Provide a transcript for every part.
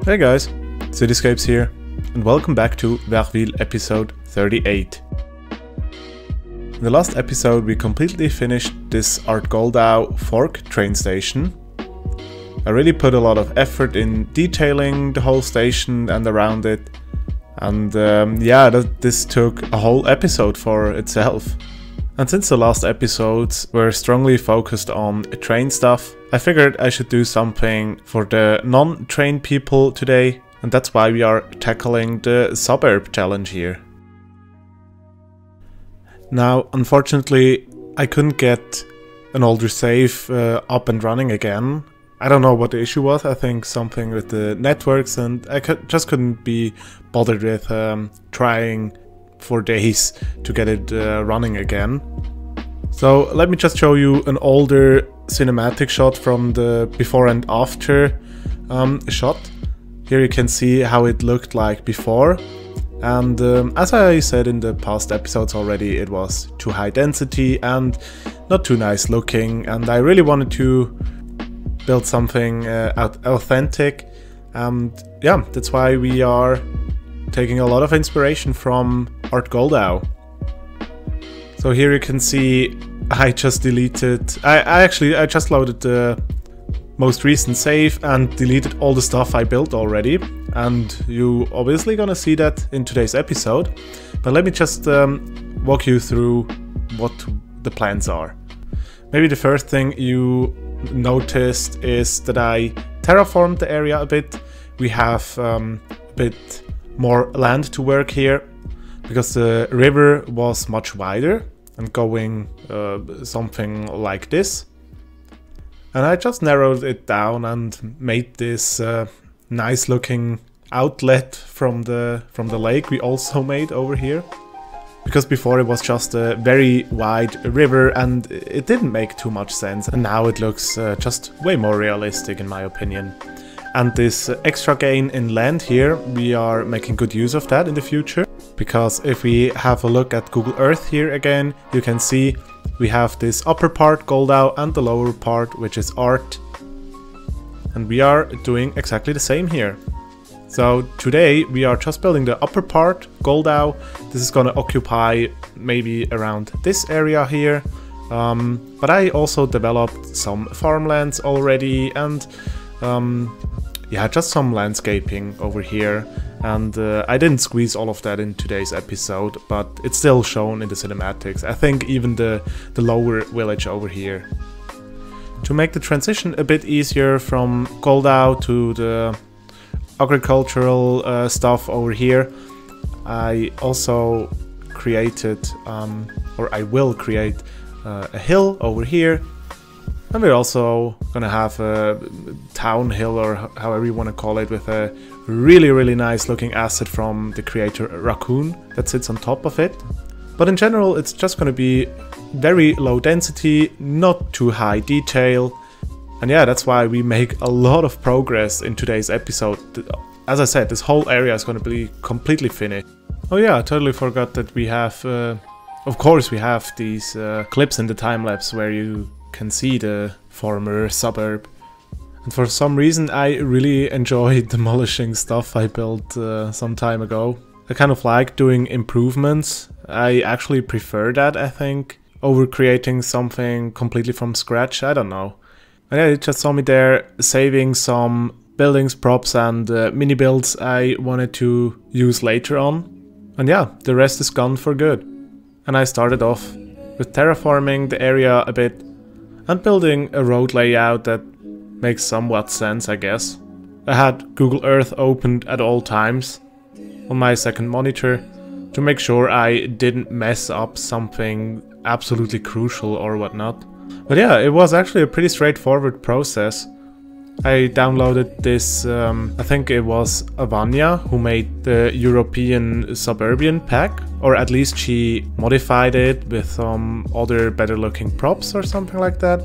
Hey guys, CityScapes here, and welcome back to Verville episode 38. In the last episode we completely finished this Goldau fork train station. I really put a lot of effort in detailing the whole station and around it, and this took a whole episode for itself. And since the last episodes were strongly focused on train stuff, I figured I should do something for the non-train people today, and that's why we are tackling the suburb challenge here. Now, unfortunately, I couldn't get an older save up and running again. I don't know what the issue was. I think something with the networks, and I just couldn't be bothered with trying for days to get it running again. So let me just show you an older cinematic shot from the before and after shot. Here you can see how it looked like before, and as I said in the past episodes already, it was too high density and not too nice looking, and I really wanted to build something authentic, and yeah, that's why we are taking a lot of inspiration from Goldau. So here you can see I just deleted, I just loaded the most recent save and deleted all the stuff I built already, and you obviously gonna see that in today's episode, but let me just walk you through what the plans are. Maybe the first thing you noticed is that I terraformed the area a bit. We have a bit more land to work here, because the river was much wider and going something like this. And I just narrowed it down and made this nice looking outlet from the lake we also made over here. Because before it was just a very wide river and it didn't make too much sense, and now it looks just way more realistic in my opinion. And this extra gain in land here, we are making good use of that in the future. Because if we have a look at Google Earth here again, you can see we have this upper part, Goldau, and the lower part, which is art. And we are doing exactly the same here. So today we are just building the upper part, Goldau. This is gonna occupy maybe around this area here. But I also developed some farmlands already, and yeah, just some landscaping over here, and I didn't squeeze all of that in today's episode, but it's still shown in the cinematics. I think even the lower village over here. To make the transition a bit easier from Goldau to the agricultural stuff over here, I also created, or I will create a hill over here. And we're also gonna have a town hill, or however you want to call it, with a really nice looking asset from the creator Raccoon that sits on top of it. But in general, it's just gonna be very low density, not too high detail. And yeah, that's why we make a lot of progress in today's episode. As I said, this whole area is gonna be completely finished. Oh yeah, I totally forgot that we have, of course we have these clips in the time-lapse where you can see the former suburb. And for some reason I really enjoyed demolishing stuff I built some time ago. I kind of like doing improvements. I actually prefer that, I think, over creating something completely from scratch. I don't know. And yeah, you just saw me there saving some buildings, props, and mini builds I wanted to use later on. And yeah, the rest is gone for good. And I started off with terraforming the area a bit and building a road layout that makes somewhat sense, I guess. I had Google Earth opened at all times on my second monitor to make sure I didn't mess up something absolutely crucial or whatnot. But yeah, it was actually a pretty straightforward process. I downloaded this, I think it was Avanya who made the European Suburban pack, or at least she modified it with some other better looking props or something like that.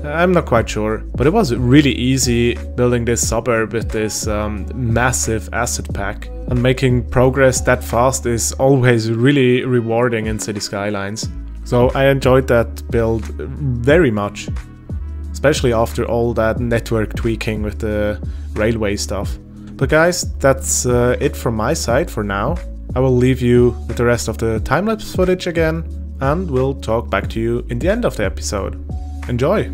I'm not quite sure, but it was really easy building this suburb with this massive asset pack, and making progress that fast is always really rewarding in City Skylines. So I enjoyed that build very much. especially after all that network tweaking with the railway stuff. But guys, that's it from my side for now. I will leave you with the rest of the time-lapse footage again, and we'll talk back to you in the end of the episode. Enjoy!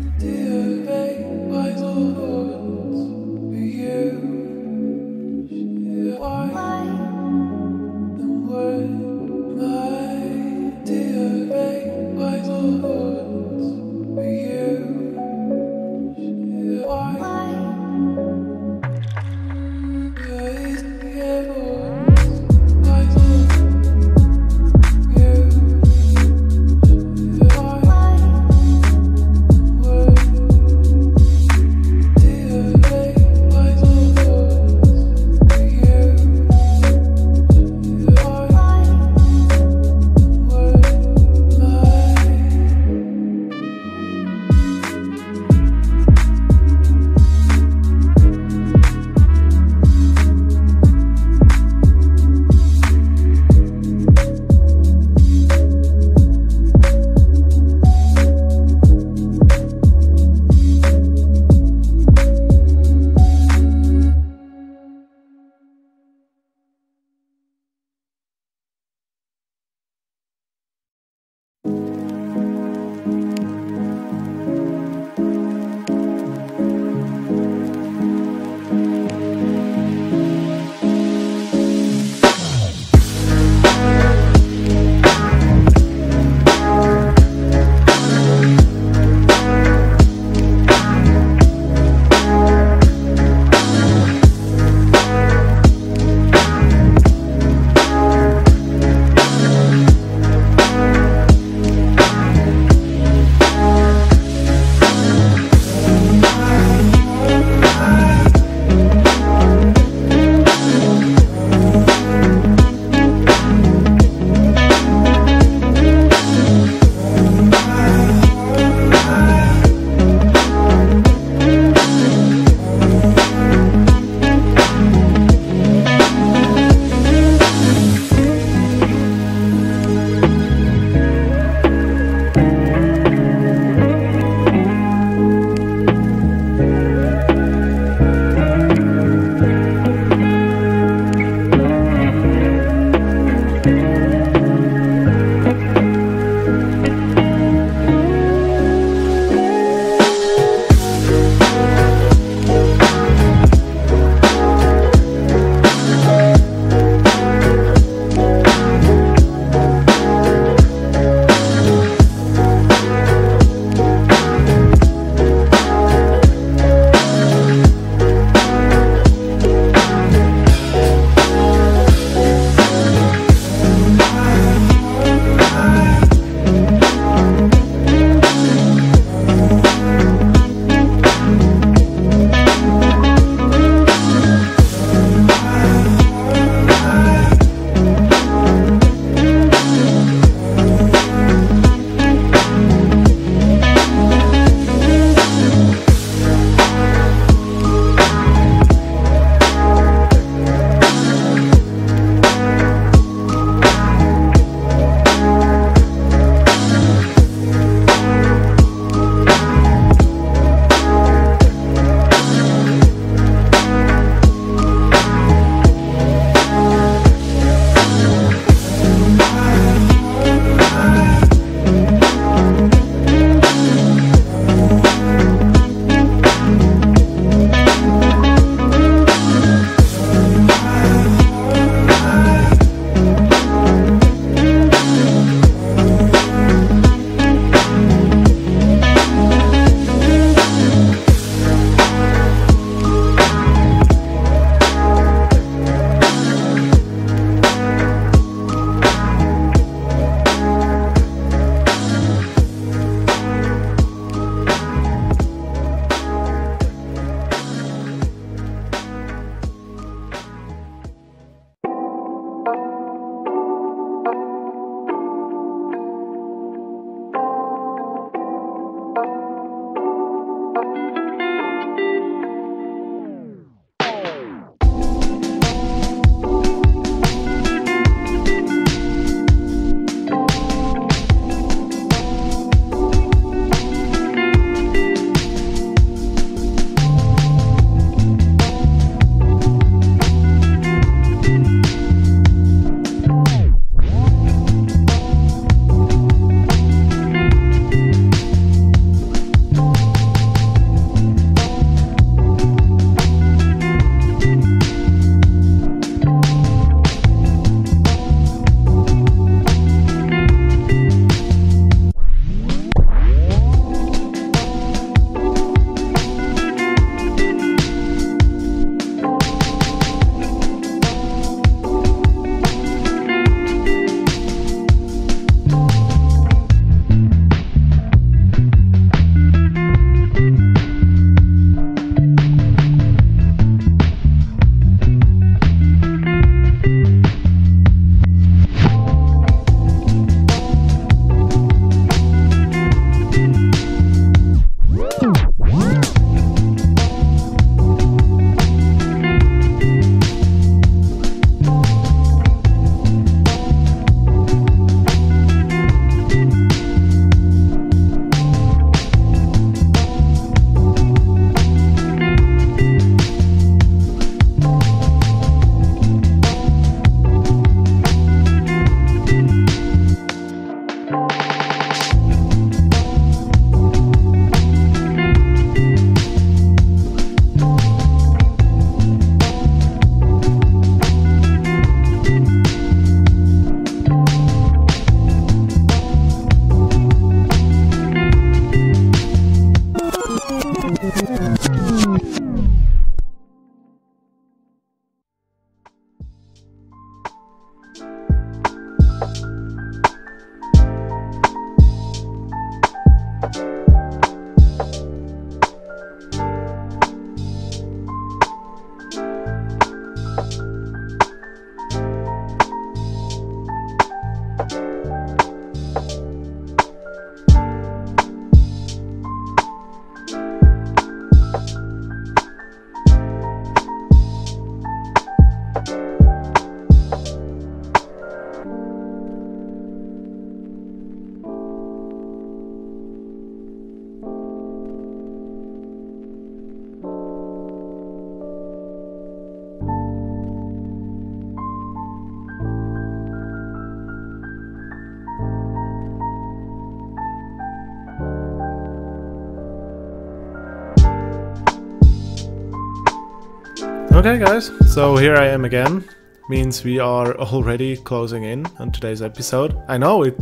Okay guys, so here I am again. Means we are already closing in on today's episode. I know it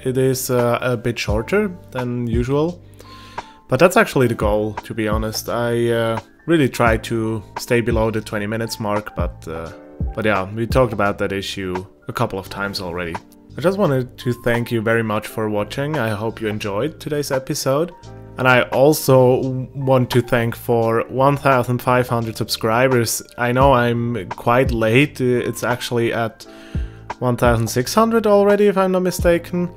is a bit shorter than usual, but that's actually the goal, to be honest. I really try to stay below the 20 minutes mark, but yeah, we talked about that issue a couple of times already. I just wanted to thank you very much for watching. I hope you enjoyed today's episode. And I also want to thank for 1,500 subscribers. I know I'm quite late. It's actually at 1,600 already, if I'm not mistaken.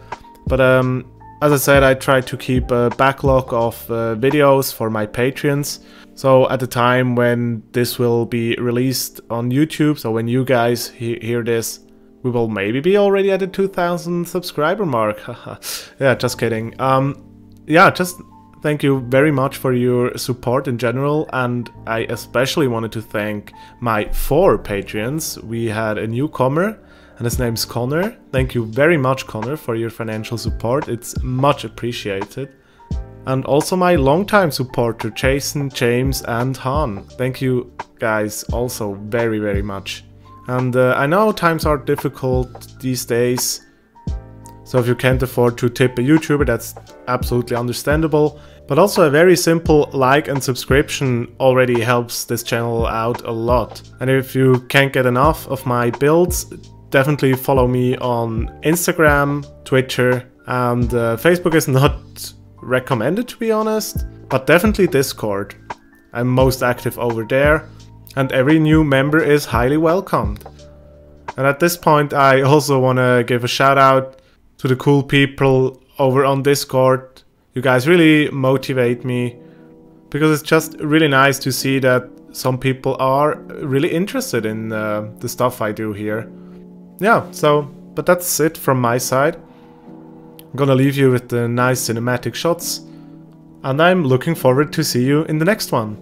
But as I said, I try to keep a backlog of videos for my Patreons. So at the time when this will be released on YouTube, so when you guys hear this, we will maybe be already at the 2,000 subscriber mark. Yeah, just kidding. Yeah, just thank you very much for your support in general, and I especially wanted to thank my 4 Patreons. We had a newcomer, and his name's Connor. Thank you very much, Connor, for your financial support. It's much appreciated. And also my longtime supporter, Jason, James, and Han. Thank you guys also very, very much. And I know times are difficult these days, so if you can't afford to tip a YouTuber, that's absolutely understandable. But also a very simple like and subscription already helps this channel out a lot. And if you can't get enough of my builds, definitely follow me on Instagram, Twitter, and Facebook is not recommended, to be honest, but definitely Discord. I'm most active over there, and every new member is highly welcomed. And at this point I also want to give a shout out to the cool people over on Discord. You guys really motivate me, because it's just really nice to see that some people are really interested in the stuff I do here. Yeah, but that's it from my side. I'm gonna leave you with the nice cinematic shots, and I'm looking forward to see you in the next one.